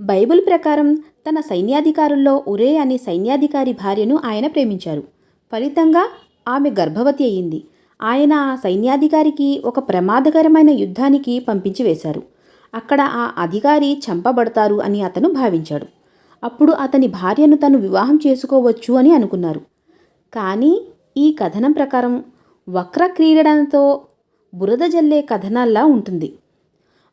Bible ప్రకారం తన సైన్యాధికారుల్లో ఉరే అనే సైన్యాధికారి భార్యను ఆయన ప్రేమించారు. ఫలితంగా ఆమె గర్భవతి అయ్యింది. ఆయన ఆ సైన్యాధికారికి ఒక ప్రమాదకరమైన యుద్ధానికి పంపించి వేశారు. అక్కడ ఆ అధికారి చంపబడతారు అని అతను భావించాడు. అప్పుడు అతని భార్యను తను వివాహం చేసుకోవచ్చు అని అనుకున్నారు. కానీ ఈ కథనం ప్రకారం వక్ర క్రీడనతో బురద జల్లే కథనాల్లా ఉంటుంది.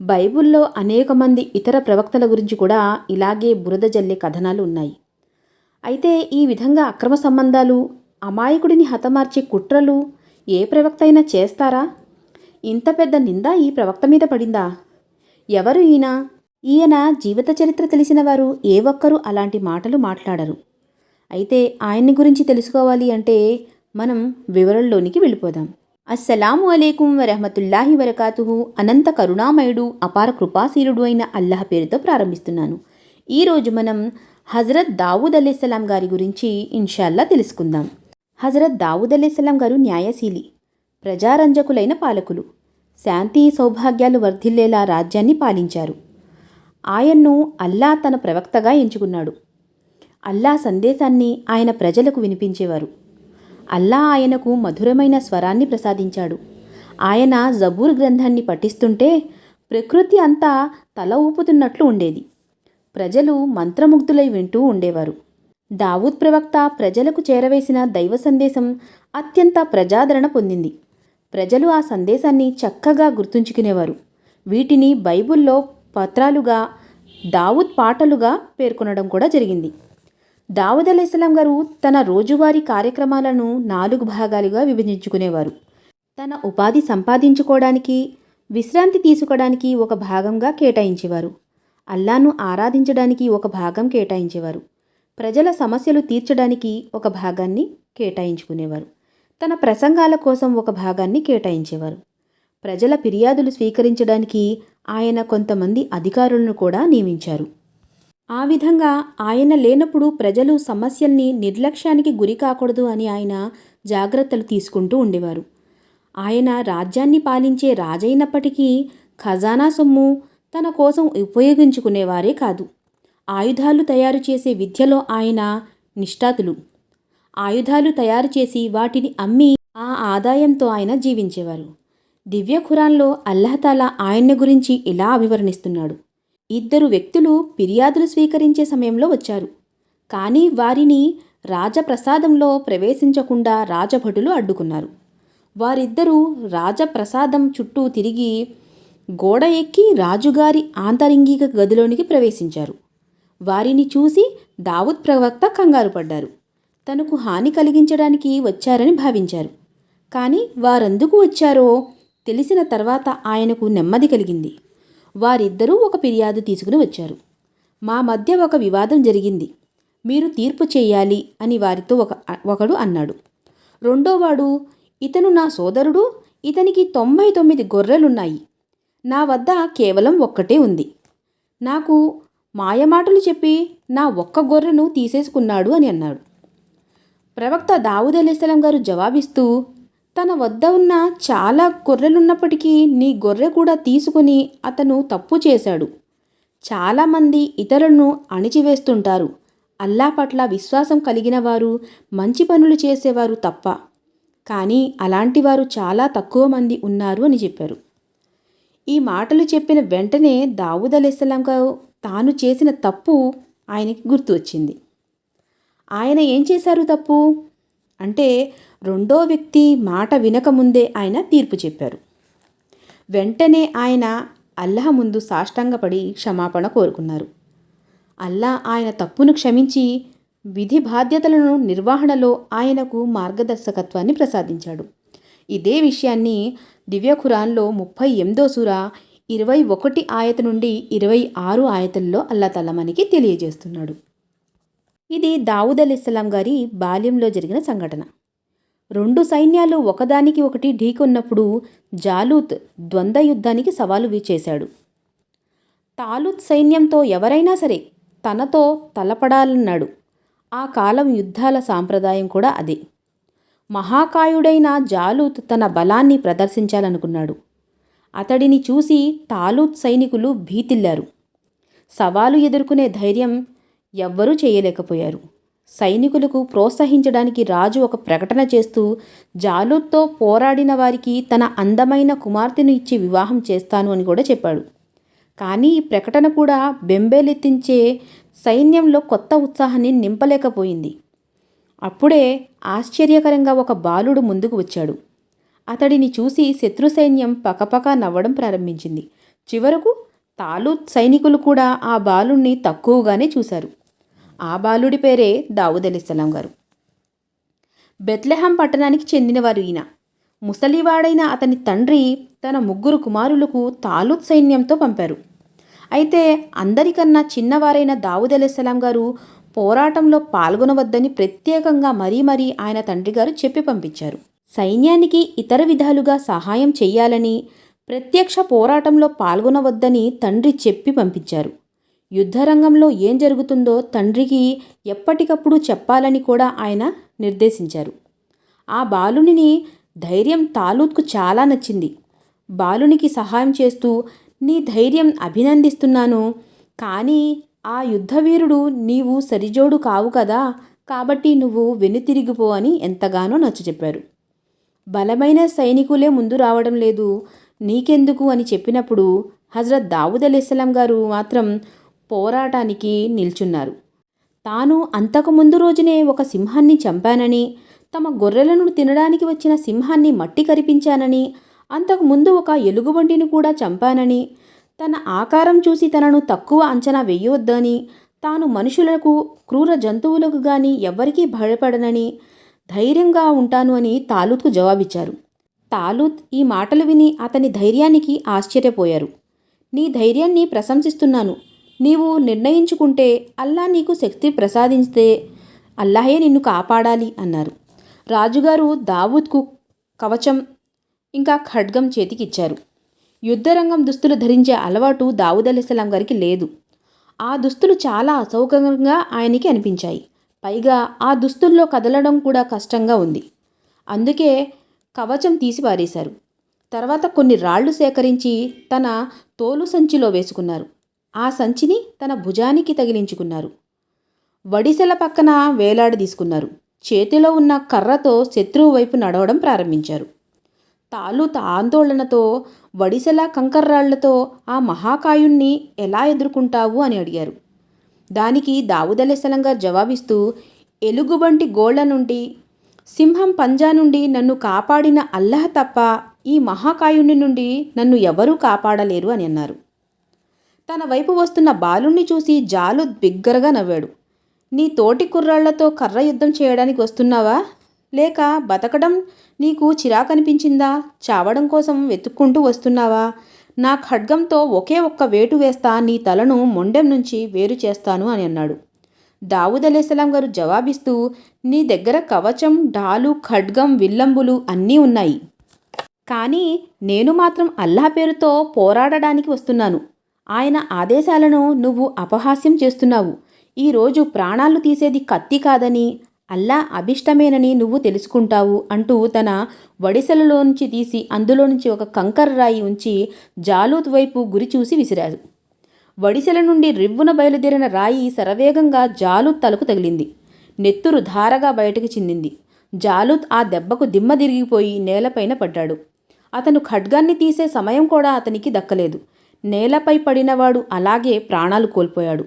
బైబిల్లో అనేక మంది ఇతర ప్రవక్తల గురించి కూడా ఇలాగే బురద జల్లే కథనాలు ఉన్నాయి. అయితే ఈ విధంగా అక్రమ సంబంధాలు, అమాయకుడిని హతమార్చే కుట్రలు ఏ ప్రవక్త అయినా చేస్తారా? ఇంత పెద్ద నింద ఈ ప్రవక్త మీద పడిందా? ఎవరు ఈయన? ఈయన జీవిత చరిత్ర తెలిసిన వారు ఏ ఒక్కరూ అలాంటి మాటలు మాట్లాడరు. అయితే ఆయన్ని గురించి తెలుసుకోవాలి అంటే మనం వివరంలోనికి వెళ్ళిపోదాం. అస్సలాము అలైకుం వరహమతుల్లాహి వరకాతుహు. అనంత కరుణామయుడు, అపార కృపాశీలుడు అయిన అల్లాహ్ పేరుతో ప్రారంభిస్తున్నాను. ఈరోజు మనం హజరత్ దావూద్ అలైహిస్సలాం గారి గురించి ఇన్షాల్లా తెలుసుకుందాం. హజరత్ దావూద్ అలైహిస్సలాం గారు న్యాయశీలి, ప్రజారంజకులైన పాలకులు. శాంతి సౌభాగ్యాలు వర్ధిల్లేలా రాజ్యాన్ని పాలించారు. ఆయన్ను అల్లా తన ప్రవక్తగా ఎంచుకున్నాడు. అల్లా సందేశాన్ని ఆయన ప్రజలకు వినిపించేవారు. అల్లా ఆయనకు మధురమైన స్వరాన్ని ప్రసాదించాడు. ఆయన జబూర్ గ్రంథాన్ని పఠిస్తుంటే ప్రకృతి అంతా తల ఊపుతున్నట్లు ఉండేది. ప్రజలు మంత్రముగ్ధులై వింటూ ఉండేవారు. దావూద్ ప్రవక్త ప్రజలకు చేరవేసిన దైవ సందేశం అత్యంత ప్రజాదరణ పొందింది. ప్రజలు ఆ సందేశాన్ని చక్కగా గుర్తుంచుకునేవారు. వీటిని బైబిల్లో పత్రాలుగా, దావూద్ పాటలుగా పేర్కొనడం కూడా జరిగింది. దావూద్ అలైహిస్సలాం గారు తన రోజువారీ కార్యక్రమాలను 4 భాగాలుగా విభజించుకునేవారు. తన ఉపాధి సంపాదించుకోవడానికి, విశ్రాంతి తీసుకోవడానికి ఒక భాగంగా కేటాయించేవారు. అల్లాను ఆరాధించడానికి ఒక భాగం కేటాయించేవారు. ప్రజల సమస్యలు తీర్చడానికి ఒక భాగాన్ని కేటాయించుకునేవారు. తన ప్రసంగాల కోసం ఒక భాగాన్ని కేటాయించేవారు. ప్రజల ఫిర్యాదులు స్వీకరించడానికి ఆయన కొంతమంది అధికారులను కూడా నియమించారు. ఆ విధంగా ఆయన లేనప్పుడు ప్రజలు సమస్యల్ని నిర్లక్ష్యానికి గురి కాకూడదు అని ఆయన జాగ్రత్తలు తీసుకుంటూ ఉండేవారు. ఆయన రాజ్యాన్ని పాలించే రాజైనప్పటికీ ఖజానా సొమ్ము తన కోసం ఉపయోగించుకునేవారే కాదు. ఆయుధాలు తయారు చేసే విద్యలో ఆయన నిష్ఠాతులు. ఆయుధాలు తయారు చేసి వాటిని అమ్మి ఆ ఆదాయంతో ఆయన జీవించేవారు. దివ్య ఖురాన్లో అల్లాహ్తాలా ఆయన్ని గురించి ఇలా అభివర్ణిస్తున్నాడు. 2 వ్యక్తులు ఫిర్యాదులు స్వీకరించే సమయంలో వచ్చారు. కానీ వారిని రాజప్రసాదంలో ప్రవేశించకుండా రాజభటులు అడ్డుకున్నారు. వారిద్దరూ రాజప్రసాదం చుట్టూ తిరిగి గోడ ఎక్కి రాజుగారి ఆంతరింగిక గదిలోనికి ప్రవేశించారు. వారిని చూసి దావూద్ ప్రవక్త కంగారు పడ్డారు. తనకు హాని కలిగించడానికి వచ్చారని భావించారు. కానీ వారెందుకు వచ్చారో తెలిసిన తర్వాత ఆయనకు నెమ్మది కలిగింది. వారిద్దరూ ఒక ఫిర్యాదు తీసుకుని వచ్చారు. మా మధ్య ఒక వివాదం జరిగింది, మీరు తీర్పు చేయాలి అని వారితో ఒకడు అన్నాడు. రెండోవాడు, ఇతను నా సోదరుడు, ఇతనికి 99 గొర్రెలున్నాయి, నా వద్ద కేవలం ఒక్కటే ఉంది. నాకు మాయమాటలు చెప్పి నా ఒక్క గొర్రెను తీసేసుకున్నాడు అని అన్నాడు. ప్రవక్త దావూద్ అలైహిస్సలాం గారు జవాబిస్తూ, తన వద్ద ఉన్న చాలా గొర్రెలున్నప్పటికీ నీ గొర్రె కూడా తీసుకుని అతను తప్పు చేశాడు. చాలామంది ఇతరులను అణిచివేస్తుంటారు. అల్లా పట్ల విశ్వాసం కలిగిన వారు, మంచి పనులు చేసేవారు తప్ప. కానీ అలాంటి వారు చాలా తక్కువ మంది ఉన్నారు అని చెప్పారు. ఈ మాటలు చెప్పిన వెంటనే దావూద్ అలైహిస్సలాం గారు తాను చేసిన తప్పు ఆయనకి గుర్తు వచ్చింది. ఆయన ఏం చేశారు తప్పు అంటే, రెండో వ్యక్తి మాట వినకముందే ఆయన తీర్పు చెప్పారు. వెంటనే ఆయన అల్లాహ్ ముందు సాష్టాంగపడి క్షమాపణ కోరుకున్నారు. అల్లా ఆయన తప్పును క్షమించి విధి బాధ్యతలను నిర్వహణలో ఆయనకు మార్గదర్శకత్వాన్ని ప్రసాదించాడు. ఇదే విషయాన్ని దివ్య ఖురాన్లో 38వ సూర 21 ఆయత నుండి 26 ఆయతల్లో అల్లా తఆలా మనకి తెలియజేస్తున్నాడు. ఇది దావూద్ అలైహిస్సలాం గారి బాల్యంలో జరిగిన సంఘటన. 2 సైన్యాలు ఒకదానికి ఒకటి ఢీకొన్నప్పుడు జాలూత్ ద్వంద్వ యుద్ధానికి సవాలు చేశాడు. తాలూత్ సైన్యంతో ఎవరైనా సరే తనతో తలపడాలన్నాడు. ఆ కాలం యుద్ధాల సాంప్రదాయం కూడా అదే. మహాకాయుడైన జాలూత్ తన బలాన్ని ప్రదర్శించాలనుకున్నాడు. అతడిని చూసి తాలూత్ సైనికులు భీతిల్లారు. సవాలు ఎదుర్కొనే ధైర్యం ఎవ్వరూ చేయలేకపోయారు. సైనికులకు ప్రోత్సహించడానికి రాజు ఒక ప్రకటన చేస్తూ జాలూత్తో పోరాడిన వారికి తన అందమైన కుమార్తెను ఇచ్చి వివాహం చేస్తాను అని కూడా చెప్పాడు. కానీ ఈ ప్రకటన కూడా బెంబేలెత్తించే సైన్యంలో కొత్త ఉత్సాహాన్ని నింపలేకపోయింది. అప్పుడే ఆశ్చర్యకరంగా ఒక బాలుడు ముందుకు వచ్చాడు. అతడిని చూసి శత్రు సైన్యం పకపక నవ్వడం ప్రారంభించింది. చివరకు తాలూత్ సైనికులు కూడా ఆ బాలుణ్ణి తక్కువగానే చూశారు. ఆ బాలుడి పేరే దావుద్ అలైహిస్సలాం గారు. బెత్లెహం పట్టణానికి చెందినవారు ఈయన. ముసలివాడైన అతని తండ్రి తన 3 కుమారులకు తాలూత్ సైన్యంతో పంపారు. అయితే అందరికన్నా చిన్నవారైన దావుద్ అలైహిస్సలాం గారు పోరాటంలో పాల్గొనవద్దని ప్రత్యేకంగా మరీ ఆయన తండ్రి గారు చెప్పి పంపించారు. సైన్యానికి ఇతర విధాలుగా సహాయం చెయ్యాలని, ప్రత్యక్ష పోరాటంలో పాల్గొనవద్దని తండ్రి చెప్పి పంపించారు. యుద్ధరంగంలో ఏం జరుగుతుందో తండ్రికి ఎప్పటికప్పుడు చెప్పాలని కూడా ఆయన నిర్దేశించారు. ఆ బాలుని ధైర్యం తాలూత్కు చాలా నచ్చింది. బాలునికి సహాయం చేస్తూ, నీ ధైర్యం అభినందిస్తున్నాను, కానీ ఆ యుద్ధవీరుడు నీవు సరిజోడు కావు కదా, కాబట్టి నువ్వు వెనుతిరిగిపో అని ఎంతగానో నచ్చచెప్పారు. బలమైన సైనికులే ముందు రావడం లేదు, నీకెందుకు అని చెప్పినప్పుడు హజరత్ దావుద్ అలైహిస్సలాం గారు మాత్రం పోరాటానికి నిల్చున్నారు. తాను అంతకుముందు రోజునే ఒక సింహాన్ని చంపానని, తమ గొర్రెలను తినడానికి వచ్చిన సింహాన్ని మట్టి కరిపించానని, అంతకుముందు ఒక ఎలుగుబంటిని కూడా చంపానని, తన ఆకారం చూసి తనను తక్కువ అంచనా వేయవద్దని, తాను మనుషులకు, క్రూర జంతువులకు గాని ఎవ్వరికీ భయపడనని, ధైర్యంగా ఉంటాను అని తాలూత్కు జవాబిచ్చారు. తాలూత్ ఈ మాటలు విని అతని ధైర్యానికి ఆశ్చర్యపోయారు. నీ ధైర్యాన్ని ప్రశంసిస్తున్నాను. నీవు నిర్ణయించుకుంటే, అల్లా నీకు శక్తి ప్రసాదిస్తే అల్లాహే నిన్ను కాపాడాలి అన్నారు. రాజుగారు దావూద్కు కవచం ఇంకా ఖడ్గం చేతికిచ్చారు. యుద్ధరంగం దుస్తులు ధరించే అలవాటు దావుద్ అలైహిస్సలాం గారికి లేదు. ఆ దుస్తులు చాలా అసౌకర్యంగా ఆయనకి అనిపించాయి. పైగా ఆ దుస్తుల్లో కదలడం కూడా కష్టంగా ఉంది. అందుకే కవచం తీసి పారేశారు. తర్వాత కొన్ని రాళ్లు సేకరించి తన తోలు సంచిలో వేసుకున్నారు. ఆ సంచిని తన భుజానికి తగిలించుకున్నారు. వడిసెల పక్కన వేలాడదీసుకున్నారు. చేతిలో ఉన్న కర్రతో శత్రువు వైపు నడవడం ప్రారంభించారు. తాలూత్ ఆందోళనతో, వడిసెల కంకర్రాళ్లతో ఆ మహాకాయుణ్ణి ఎలా ఎదుర్కొంటావు అని అడిగారు. దానికి దావుద్ అలైహిస్సలాం గారు జవాబిస్తూ, ఎలుగుబంటి గోళ్ల నుండి, సింహం పంజా నుండి నన్ను కాపాడిన అల్లాహ్ తప్ప ఈ మహాకాయుణ్ణి నుండి నన్ను ఎవరూ కాపాడలేరు అని అన్నారు. తన వైపు వస్తున్న బాలుణ్ణి చూసి జాలూద్ బిగ్గరగా నవ్వాడు. నీ తోటి కుర్రాళ్లతో కర్ర యుద్ధం చేయడానికి వస్తున్నావా, లేక బతకడం నీకు చిరాకనిపించిందా, చావడం కోసం వెతుక్కుంటూ వస్తున్నావా? నా ఖడ్గంతో ఒకే ఒక్క వేటు వేస్తా, నీ తలను మొండెం నుంచి వేరు చేస్తాను అని అన్నాడు. దావుద్ అలైహిస్సలాం గారు జవాబిస్తూ, నీ దగ్గర కవచం, డాలు, ఖడ్గం, విల్లంబులు అన్నీ ఉన్నాయి, కానీ నేను మాత్రం అల్లాహ్ పేరుతో పోరాడడానికి వస్తున్నాను. ఆయన ఆదేశాలను నువ్వు అపహాస్యం చేస్తున్నావు. ఈరోజు ప్రాణాలు తీసేది కత్తి కాదని, అల్లా అభిష్టమేనని నువ్వు తెలుసుకుంటావు అంటూ తన వడిసెలలోంచి తీసి అందులో నుంచి ఒక కంకర రాయి ఉంచి జాలూత్ వైపు గురి చూసి విసిరారు. వడిసెల నుండి రివ్వున బయలుదేరిన రాయి శరవేగంగా జాలూత్ తలకు తగిలింది. నెత్తురు ధారగా బయటకు చిందింది. జాలూత్ ఆ దెబ్బకు దిమ్మ తిరిగిపోయి నేలపైన పడ్డాడు. అతను ఖడ్గాన్ని తీసే సమయం కూడా అతనికి దక్కలేదు. నేలపై పడినవాడు అలాగే ప్రాణాలు కోల్పోయాడు.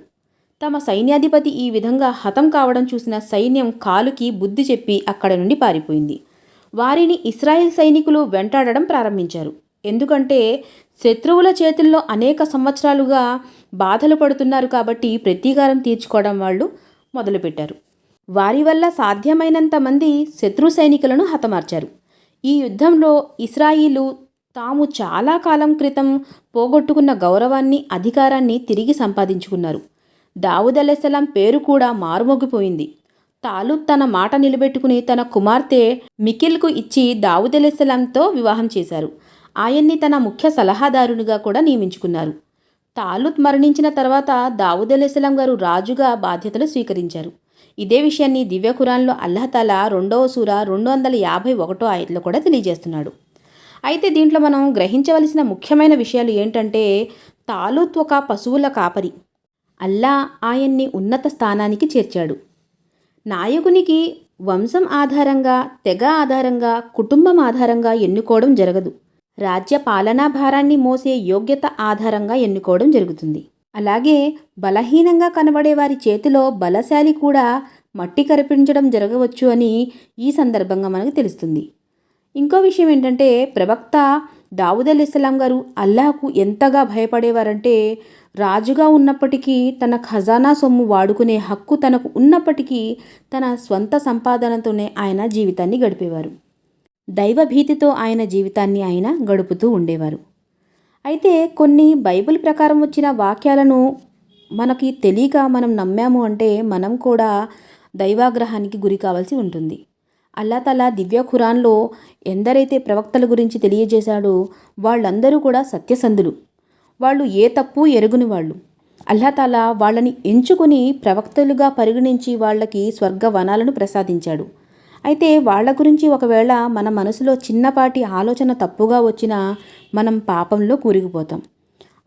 తమ సైన్యాధిపతి ఈ విధంగా హతం కావడం చూసిన సైన్యం కాలుకి బుద్ధి చెప్పి అక్కడ నుండి పారిపోయింది. వారిని ఇస్రాయేల్ సైనికులు వెంటాడడం ప్రారంభించారు. ఎందుకంటే శత్రువుల చేతుల్లో అనేక సంవత్సరాలుగా బాధలు పడుతున్నారు కాబట్టి ప్రతీకారం తీర్చుకోవడం వాళ్ళు మొదలుపెట్టారు. వారి వల్ల సాధ్యమైనంత మంది శత్రు సైనికులను హతమార్చారు. ఈ యుద్ధంలో ఇశ్రాయిలు తాము చాలా కాలం క్రితం పోగొట్టుకున్న గౌరవాన్ని, అధికారాన్ని తిరిగి సంపాదించుకున్నారు. దావుద్ అలైహిస్సలాం పేరు కూడా మారుమోగిపోయింది. తాలూత్ తన మాట నిలబెట్టుకుని తన కుమార్తె మికిల్కు ఇచ్చి దావుద్ అలైహిస్సలాంతో వివాహం చేశారు. ఆయన్ని తన ముఖ్య సలహాదారునిగా కూడా నియమించుకున్నారు. తాలూత్ మరణించిన తర్వాత దావుద్ అలైహిస్సలాం గారు రాజుగా బాధ్యతలు స్వీకరించారు. ఇదే విషయాన్ని దివ్య ఖురాన్లో అల్లాహ్ 2వ సూర 251వ ఆయతలో కూడా తెలియజేస్తున్నాడు. అయితే దీంట్లో మనం గ్రహించవలసిన ముఖ్యమైన విషయాలు ఏంటంటే, తాలూత్ ఒక పశువుల కాపరి. అల్లా ఆయన్ని ఉన్నత స్థానానికి చేర్చాడు. నాయకునికి వంశం ఆధారంగా, తెగ ఆధారంగా, కుటుంబం ఆధారంగా ఎన్నుకోవడం జరగదు. రాజ్య పాలనా భారాన్ని మోసే యోగ్యత ఆధారంగా ఎన్నుకోవడం జరుగుతుంది. అలాగే బలహీనంగా కనబడే వారి చేతిలో బలశాలి కూడా మట్టి కరిపించడం జరగవచ్చు అని ఈ సందర్భంగా మనకు తెలుస్తుంది. ఇంకో విషయం ఏంటంటే, ప్రవక్త దావుద్ అలైహిస్సలాం గారు అల్లాహకు ఎంతగా భయపడేవారంటే, రాజుగా ఉన్నప్పటికీ తన ఖజానా సొమ్ము వాడుకునే హక్కు తనకు ఉన్నప్పటికీ తన స్వంత సంపాదనతోనే ఆయన జీవితాన్ని గడిపేవారు. దైవభీతితో ఆయన జీవితాన్ని ఆయన గడుపుతూ ఉండేవారు. అయితే కొన్ని బైబిల్ ప్రకారం వచ్చిన వాక్యాలను మనకి తెలియక మనం నమ్మాము అంటే మనం కూడా దైవాగ్రహానికి గురి కావాల్సి ఉంటుంది. అల్లా తాలా దివ్య ఖురాన్లో ఎందరైతే ప్రవక్తల గురించి తెలియజేశాడో వాళ్ళందరూ కూడా సత్యసంధులు. వాళ్ళు ఏ తప్పు ఎరుగుని వాళ్ళు. అల్లా తాలా వాళ్ళని ఎంచుకొని ప్రవక్తలుగా పరిగణించి వాళ్ళకి స్వర్గ వనాలను ప్రసాదించాడు. అయితే వాళ్ళ గురించి ఒకవేళ మన మనసులో చిన్నపాటి ఆలోచన తప్పుగా వచ్చినా మనం పాపంలో కూరుకుపోతాం.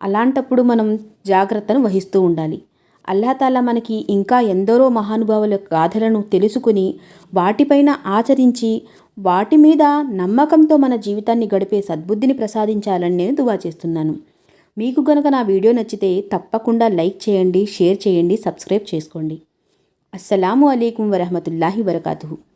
అలాంటప్పుడు మనం జాగ్రత్తను వహిస్తూ ఉండాలి. అల్లాహ్ తాలా మనకి ఇంకా ఎందరో మహానుభావుల గాథలను తెలుసుకుని వాటిపైన ఆచరించి వాటి మీద నమ్మకంతో మన జీవితాన్ని గడిపే సద్బుద్ధిని ప్రసాదించాలని నేను దువా చేస్తున్నాను. మీకు గనుక నా వీడియో నచ్చితే తప్పకుండా లైక్ చేయండి, షేర్ చేయండి, సబ్స్క్రైబ్ చేసుకోండి. అస్సలాము అలైకుం వరహమతుల్లాహి వబరకాతుహు.